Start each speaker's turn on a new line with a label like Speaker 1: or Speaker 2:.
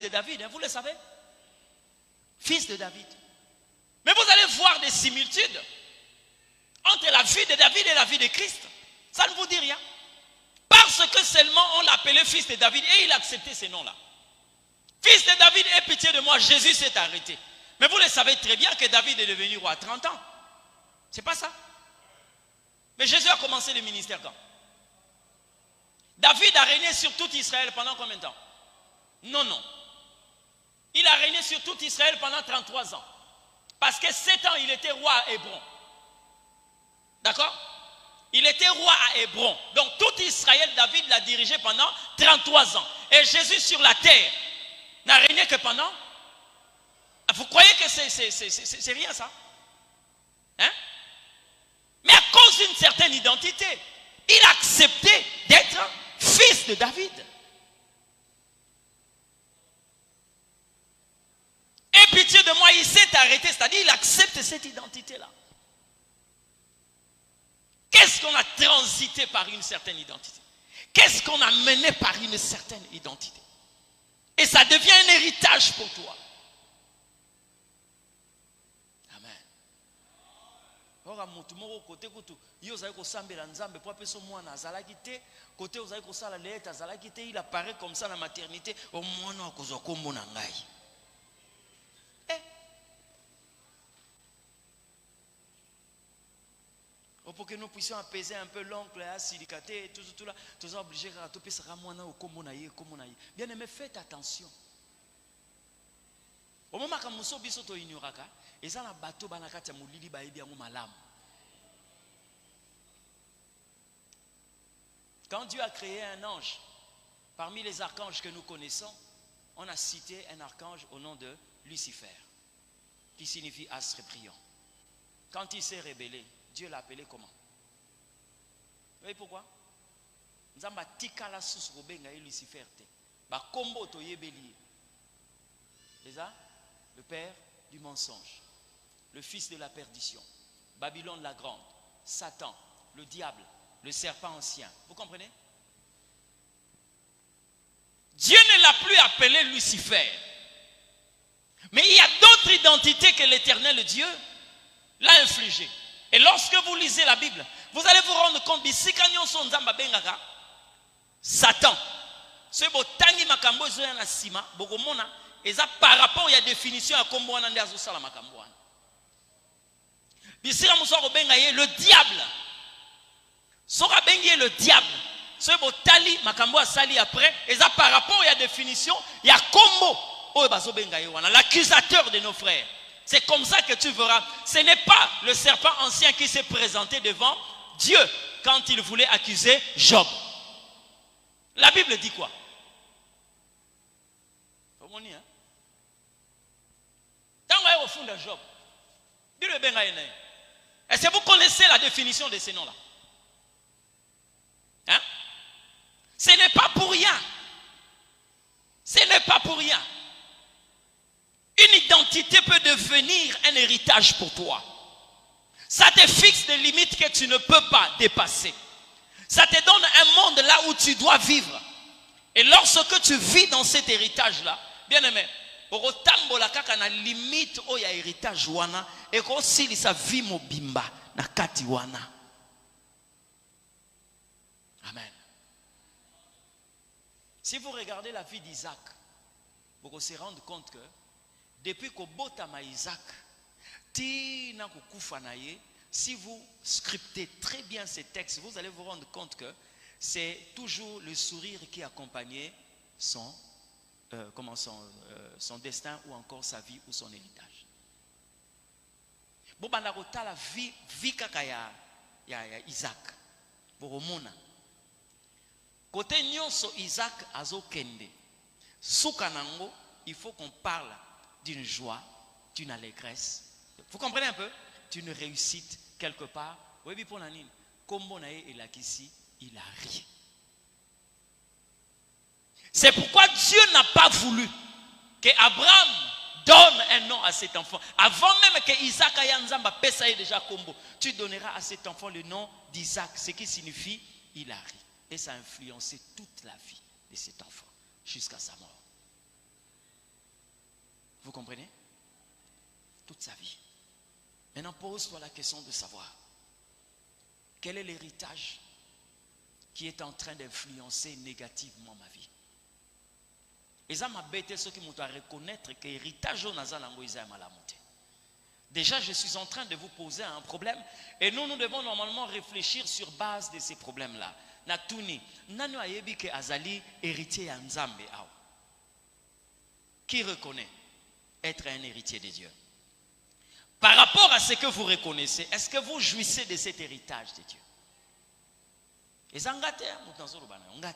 Speaker 1: de David, hein, vous le savez. Fils de David. Mais vous allez voir des similitudes entre la vie de David et la vie de Christ. Ça ne vous dit rien. Parce que seulement on l'appelait fils de David et il a accepté ces noms-là. Fils de David, aie pitié de moi, Jésus s'est arrêté. Mais vous le savez très bien que David est devenu roi à 30 ans. C'est pas ça. Mais Jésus a commencé le ministère quand? David a régné sur tout Israël pendant combien de temps? Non, non. Il a régné sur tout Israël pendant 33 ans. Parce que 7 ans, il était roi à Hébron. D'accord? Il était roi à Hébron. Donc tout Israël, David l'a dirigé pendant 33 ans. Et Jésus sur la terre n'a régné que pendant... Vous croyez que c'est rien ça? Hein? Mais à cause d'une certaine identité, il a accepté d'être fils de David. Et pitié de moi, il s'est arrêté, c'est-à-dire il accepte cette identité-là. Qu'est-ce qu'on a transité par une certaine identité? Qu'est-ce qu'on a mené par une certaine identité? Et ça devient un héritage pour toi. Amen. Il apparaît comme ça dans la maternité. Pour que nous puissions apaiser un peu l'oncle, silicaté, tout là, nous sommes obligés de tout ça. Bien aimé, faites attention. Au moment où nous sommes ignorants, et ça, bateau banakati mulili baebi yango malam. Quand Dieu a créé un ange, parmi les archanges que nous connaissons, on a cité un archange au nom de Lucifer, qui signifie astre brillant. Quand il s'est rébellé, Dieu l'a appelé comment? Vous voyez pourquoi? Nous avons tikala sous Lucifer. Ba kombo to yebeli. C'est ça? Le père du mensonge, le fils de la perdition, Babylone la grande, Satan, le diable, le serpent ancien. Vous comprenez? Dieu ne l'a plus appelé Lucifer. Mais il y a d'autres identités que l'Éternel Dieu l'a infligé. Et lorsque vous lisez la Bible, vous allez vous rendre compte Satan. Ce botangi makambo ezoya na sima bokomona eza par rapport à la définition à kombo wana nde azosala makambo wana. Bisika muso ko benga ye le diable. Soka bengi le diable. Ce botali makambo asali après eza par rapport à la définition ya kombo oyo bazo benga ye wana, l'accusateur de nos frères. C'est comme ça que tu verras. Ce n'est pas le serpent ancien qui s'est présenté devant Dieu quand il voulait accuser Job. La Bible dit quoi? Au fond de Job. Est-ce que vous connaissez la définition de ces noms-là? Hein? Ce n'est pas pour rien. Ce n'est pas pour rien. Une identité peut devenir un héritage pour toi. Ça te fixe des limites que tu ne peux pas dépasser. Ça te donne un monde là où tu dois vivre. Et lorsque tu vis dans cet héritage-là, bien aimé, okotambola kaka na limite oya héritage wana et aussi sa vie mobimba na kati wana. Amen. Si vous regardez la vie d'Isaac, vous allez se rendre compte que depuis que Botama Isaac, si vous scriptez très bien ces textes, vous allez vous rendre compte que c'est toujours le sourire qui accompagnait son destin ou encore sa vie ou son héritage. Bobandakota la vie kaka ya Isaac. Boromona. Côté nyonso Isaac azokende. Soukanango, il faut qu'on parle d'une joie, d'une allégresse. Vous comprenez un peu? D'une réussite quelque part. Oui, pour la nine. Comme et la Kissi, il a rien. C'est pourquoi Dieu n'a pas voulu que Abraham donne un nom à cet enfant. Avant même que Isaac Ayanzamba pesa déjà combo, tu donneras à cet enfant le nom d'Isaac, ce qui signifie il a ri. Et ça a influencé toute la vie de cet enfant jusqu'à sa mort. comprenez? Toute sa vie. Maintenant, pose-toi la question de savoir quel est l'héritage qui est en train d'influencer négativement ma vie. Et ça m'a bêté ceux qui m'ont à reconnaître que l'héritage au Nazal en Moïse est mal à monter. Déjà, je suis en train de vous poser un problème et nous devons normalement réfléchir sur base de ces problèmes-là. Natuni, nanu ayebi ke azali héritier en Nzambe awa. Qui reconnaît être un héritier de Dieu? Par rapport à ce que vous reconnaissez, est-ce que vous jouissez de cet héritage de Dieu? Et ça ngate,